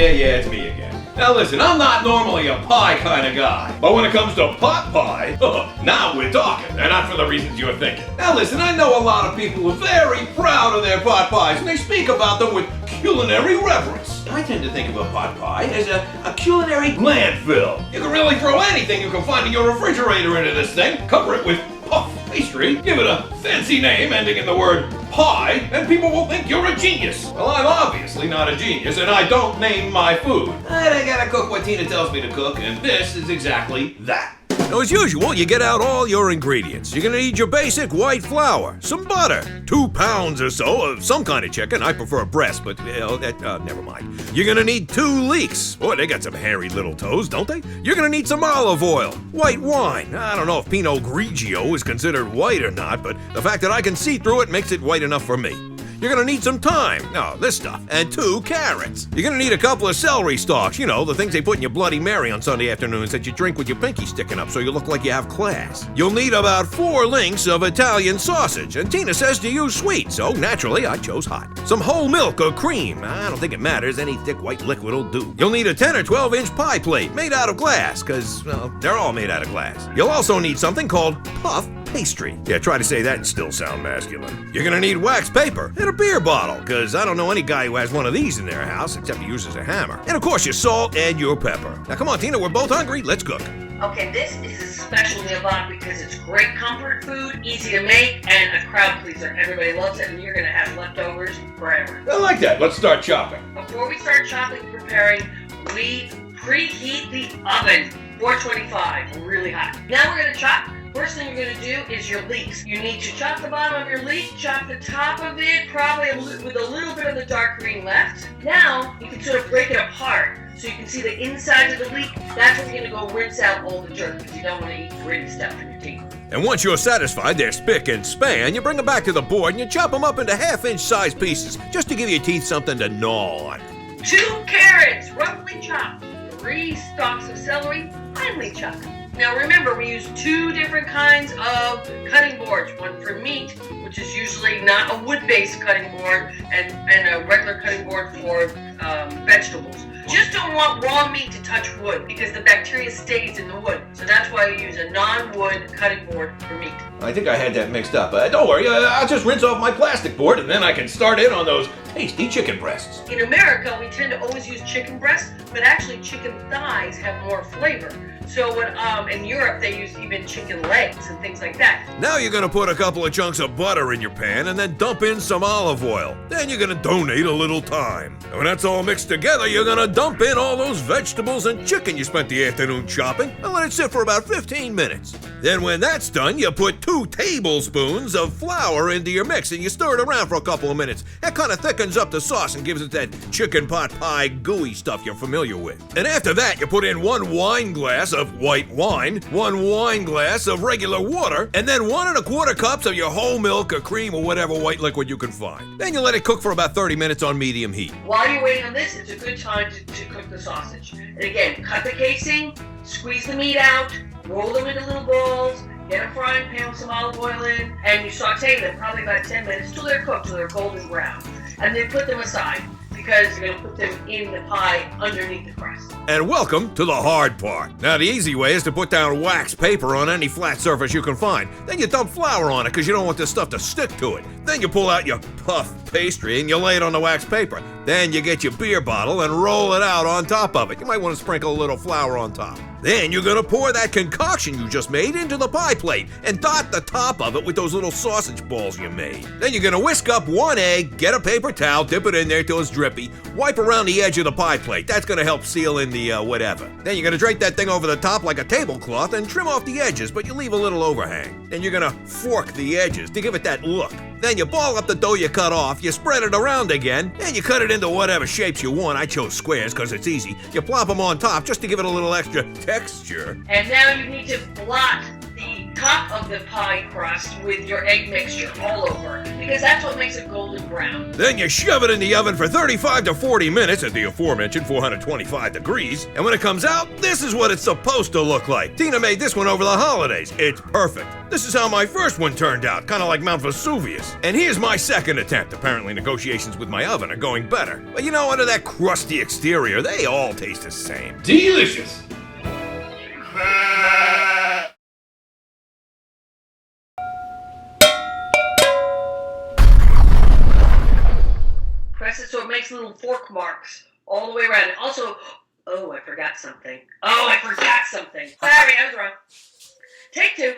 it's me again. Now listen, I'm not normally a pie kind of guy, but when it comes to pot pie, now we're talking, and not for the reasons you're thinking. Now listen, I know a lot of people are very proud of their pot pies, and they speak about them with culinary reverence. I tend to think of a pot pie as a culinary landfill. You can really throw anything you can find in your refrigerator into this thing, cover it with Puff Pastry, give it a fancy name ending in the word pie, and people will think you're a genius. Well, I'm obviously not a genius, and I don't name my food. I gotta cook what Tina tells me to cook, and this is exactly that. Now, as usual, you get out all your ingredients. You're gonna need your basic white flour, some butter, 2 pounds or so of some kind of chicken. I prefer breast, but never mind. You're gonna need 2 leeks. Boy, they got some hairy little toes, don't they? You're gonna need some olive oil, white wine. I don't know if Pinot Grigio is considered white or not, but the fact that I can see through it makes it white enough for me. You're gonna need some thyme, this stuff, and 2 carrots. You're gonna need a couple of celery stalks, the things they put in your Bloody Mary on Sunday afternoons that you drink with your pinky sticking up so you look like you have class. You'll need about 4 links of Italian sausage, and Tina says to use sweet, so naturally I chose hot. Some whole milk or cream, I don't think it matters, any thick white liquid will do. You'll need a 10 or 12 inch pie plate made out of glass, because, they're all made out of glass. You'll also need something called Puff Pastry. Yeah, try to say that and still sound masculine. You're gonna need wax paper and a beer bottle, because I don't know any guy who has one of these in their house, except he uses a hammer. And of course your salt and your pepper. Now come on, Tina, we're both hungry, let's cook. Okay, this is a special meal bob because it's great comfort food, easy to make, and a crowd pleaser. Everybody loves it, and you're gonna have leftovers forever. I like that. Let's start chopping. Before we start chopping and preparing, we preheat the oven, 425, really hot. Now we're gonna chop. First thing you're going to do is your leeks. You need to chop the bottom of your leek, chop the top of it, probably with a little bit of the dark green left. Now, you can sort of break it apart so you can see the inside of the leek. That's when you're going to go rinse out all the dirt because you don't want to eat gritty stuff in your teeth. And once you're satisfied they're spick and span, you bring them back to the board and you chop them up into 1/2-inch size pieces just to give your teeth something to gnaw on. 2 carrots, roughly chopped. 3 stalks of celery, finely chopped. Now remember, we use 2 different kinds of cutting boards. One for meat, which is usually not a wood-based cutting board, and a regular cutting board for vegetables. Just don't want raw meat to touch wood because the bacteria stays in the wood. So that's why we use a non-wood cutting board for meat. I think I had that mixed up. Don't worry, I'll just rinse off my plastic board and then I can start in on those tasty chicken breasts. In America, we tend to always use chicken breasts, but actually chicken thighs have more flavor. So when in Europe, they use even chicken legs and things like that. Now you're gonna put a couple of chunks of butter in your pan and then dump in some olive oil. Then you're gonna donate a little thyme. And when that's all mixed together, you're gonna dump in all those vegetables and chicken you spent the afternoon chopping and let it sit for about 15 minutes. Then when that's done, you put 2 tablespoons of flour into your mix and you stir it around for a couple of minutes. That kind of thickens up the sauce and gives it that chicken pot pie gooey stuff you're familiar with. And after that, you put in 1 wine glass of white wine, 1 wine glass of regular water, and then 1 1/4 cups of your whole milk or cream or whatever white liquid you can find. Then you let it cook for about 30 minutes on medium heat. While you're waiting on this, it's a good time to cook the sausage. And again, cut the casing, squeeze the meat out, roll them into little balls, get a frying pan with some olive oil in, and you saute them probably about 10 minutes till they're cooked, till they're golden brown. And then put them aside, because you're going to put them in the pie underneath the crust. And welcome to the hard part. Now the easy way is to put down wax paper on any flat surface you can find. Then you dump flour on it because you don't want this stuff to stick to it. Then you pull out your puff pastry and you lay it on the wax paper. Then you get your beer bottle and roll it out on top of it. You might want to sprinkle a little flour on top. Then you're gonna pour that concoction you just made into the pie plate and dot the top of it with those little sausage balls you made. Then you're gonna whisk up 1 egg, get a paper towel, dip it in there till it's drippy, wipe around the edge of the pie plate. That's gonna help seal in the whatever. Then you're gonna drape that thing over the top like a tablecloth and trim off the edges, but you leave a little overhang. Then you're gonna fork the edges to give it that look. Then you ball up the dough you cut off, you spread it around again, and you cut it into whatever shapes you want. I chose squares because it's easy. You plop them on top just to give it a little extra texture. And now you need to blot the top of the pie crust with your egg mixture all over, because that's what makes it golden brown. Then you shove it in the oven for 35 to 40 minutes at the aforementioned 425 degrees, and when it comes out, this is what it's supposed to look like. Tina made this one over the holidays. It's perfect. This is how my first one turned out, kind of like Mount Vesuvius. And here's my second attempt. Apparently negotiations with my oven are going better. But you know, under that crusty exterior, they all taste the same. Delicious. Press it so it makes little fork marks all the way around. And also, oh, I forgot something. Sorry, I was wrong. Take two.